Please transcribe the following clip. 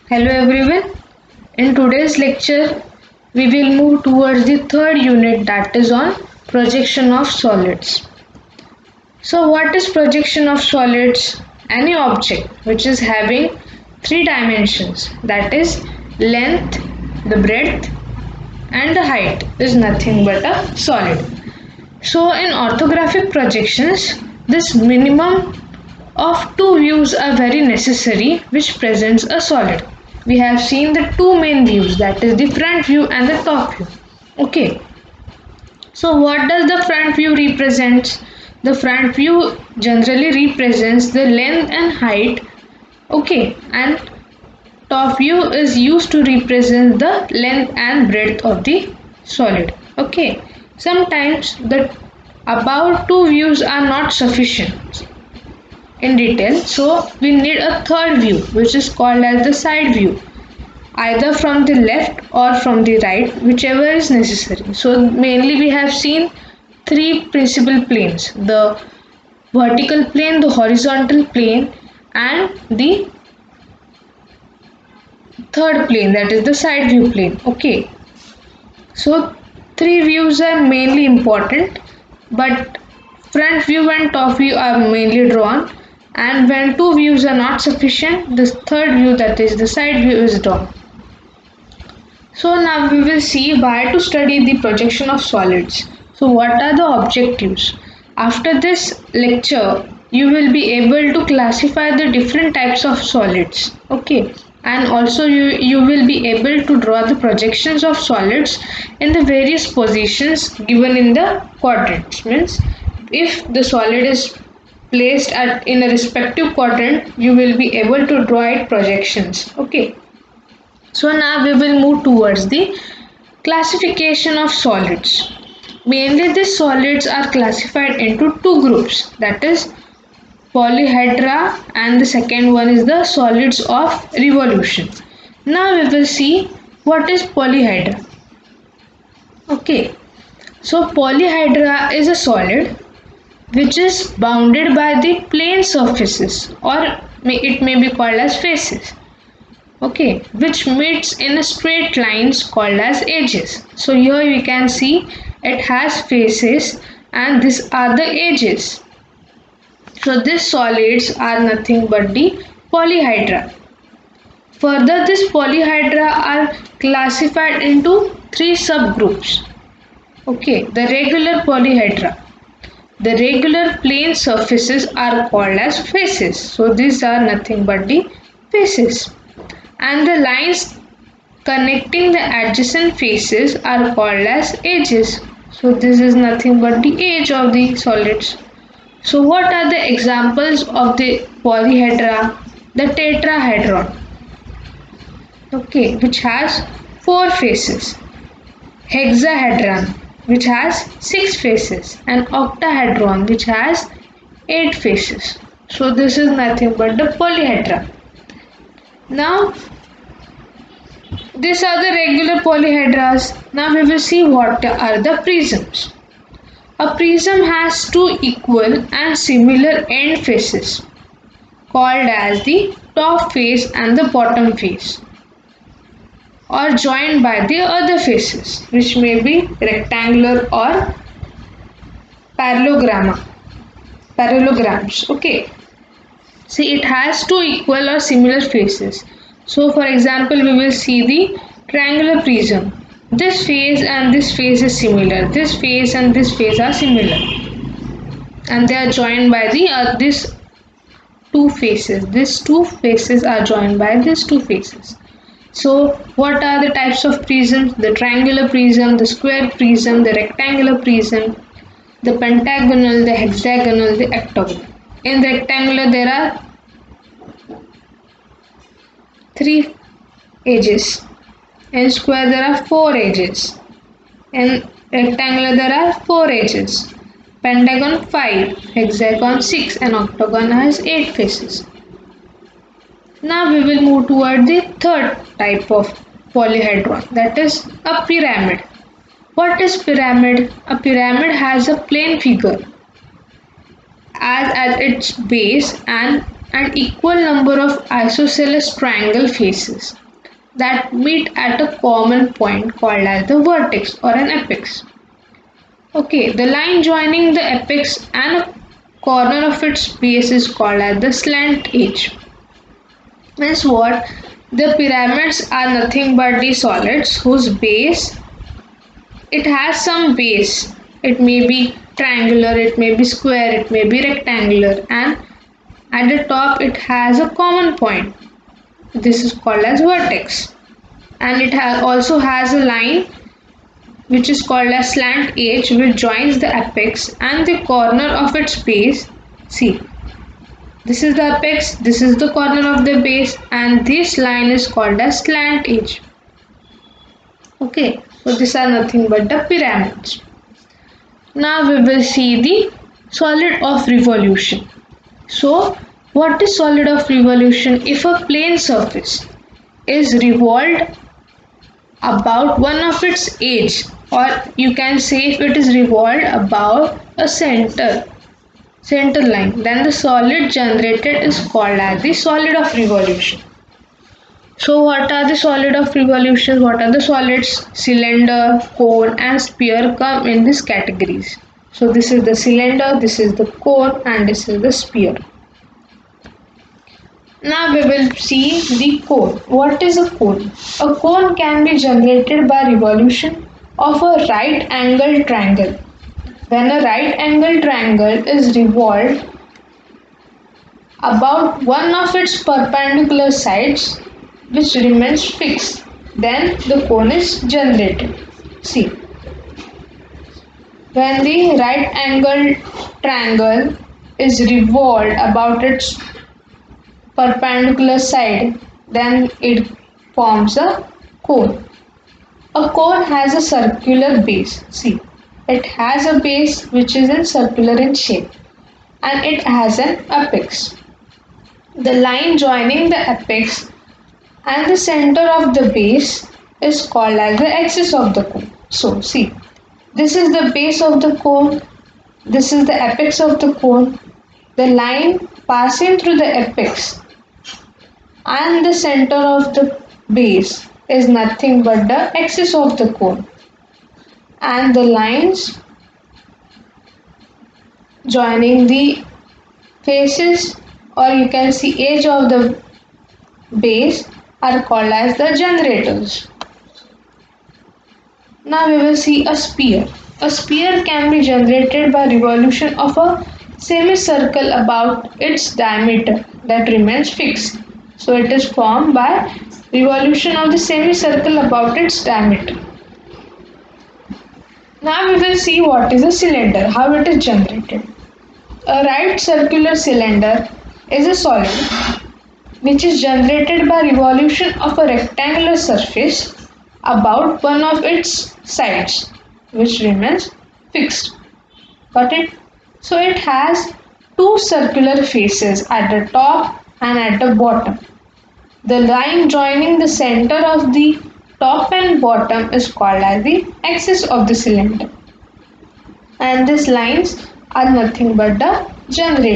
Hello everyone. In today's lecture, we will move towards the third unit, that is on projection of solids. So what is projection of solids? Any object which is having three dimensions, that is length, the breadth and the height, is nothing but a solid. So in orthographic projections, this minimum of two views are very necessary which presents a solid. We have seen the two main views, that is the front view and the top view. Okay, so what does the front view represent? The front view generally represents the length and height. Okay, and top view is used to represent the length and breadth of the solid. Okay, sometimes the above two views are not sufficient in detail, so we need a third view which is called as the side view, either from the left or from the right, whichever is necessary. So mainly we have seen three principal planes: the vertical plane, the horizontal plane and the third plane, that is the side view plane. Okay, so three views are mainly important, but front view and top view are mainly drawn, and when two views are not sufficient, the third view, that is the side view, is drawn. So now we will see why to study the projection of solids. So what are the objectives? After this lecture, you will be able to classify the different types of solids. Okay, and also you will be able to draw the projections of solids in the various positions given in the quadrants. Means if the solid is placed in a respective quadrant, you will be able to draw it projections. Okay, so now we will move towards the classification of solids. Mainly these solids are classified into two groups, that is polyhedra and the second one is the solids of revolution. Now we will see what is polyhedra. Okay, so polyhedra is a solid which is bounded by the plane surfaces, or it may be called as faces. Okay, which meets in a straight lines called as edges. So here we can see it has faces and these are the edges. So these solids are nothing but the polyhedra. Further, these polyhedra are classified into three subgroups. Okay, the regular polyhedra. The regular plane surfaces are called as faces. So these are nothing but the faces, and the lines connecting the adjacent faces are called as edges. So this is nothing but the edge of the solids. So what are the examples of the polyhedra? The tetrahedron, okay, which has four faces; hexahedron, which has six faces; and octahedron, which has eight faces. So this is nothing but the polyhedra. Now these are the regular polyhedras. Now we will see what are the prisms. A prism has two equal and similar end faces called as the top face and the bottom face, or joined by the other faces, which may be rectangular or parallelogram parallelograms. Okay, see, it has two equal or similar faces. So for example, we will see the triangular prism. This face and this face is similar, this face and this face are similar, and they are joined by the these two faces. These two faces are joined by these two faces. So what are the types of prisms? The triangular prism, the square prism, the rectangular prism, the pentagonal, the hexagonal, the octagonal. In rectangular there are three edges. In square there are four edges. In rectangular there are four edges. Pentagon 5, hexagon 6 and octagon has 8 faces. Now we will move toward the third type of polyhedron, that is a pyramid. What is pyramid? A pyramid has a plane figure as at its base and an equal number of isosceles triangle faces that meet at a common point called as the vertex or an apex. Okay, the line joining the apex and a corner of its base is called as the slant edge. Means what? The pyramids are nothing but the solids whose base, it has some base. It may be triangular, it may be square, it may be rectangular, and at the top it has a common point. This is called as vertex, and it also has a line which is called a slant edge which joins the apex and the corner of its base. See, this is the apex, this is the corner of the base, and this line is called a slant edge. Okay, so these are nothing but the pyramids. Now we will see the solid of revolution. So, what is solid of revolution? If a plane surface is revolved about one of its edge, or you can say if it is revolved about a center line, then the solid generated is called as the solid of revolution. So what are the solid of revolution? What are the solids? Cylinder, cone and sphere come in these categories. So this is the cylinder, this is the cone and this is the sphere. Now we will see the cone. What is a cone? A cone can be generated by revolution of a right angled triangle. When a right angled triangle is revolved about one of its perpendicular sides which remains fixed, then the cone is generated. See, when the right angled triangle is revolved about its perpendicular side, then it forms a cone. A cone has a circular base. See, it has a base which is in circular in shape and it has an apex. The line joining the apex and the center of the base is called as the axis of the cone. So, see, this is the base of the cone, this is the apex of the cone. The line passing through the apex and the center of the base is nothing but the axis of the cone, and the lines joining the faces, or you can see edge of the base, are called as the generators. Now we will see a sphere. A sphere can be generated by revolution of a semicircle about its diameter that remains fixed. So it is formed by revolution of the semicircle about its diameter. Now we will see what is a cylinder, how it is generated. A right circular cylinder is a solid which is generated by revolution of a rectangular surface about one of its sides which remains fixed. Got it? So it has two circular faces at the top and at the bottom. The line joining the center of the top and bottom is called as the axis of the cylinder. And these lines are nothing but the generator.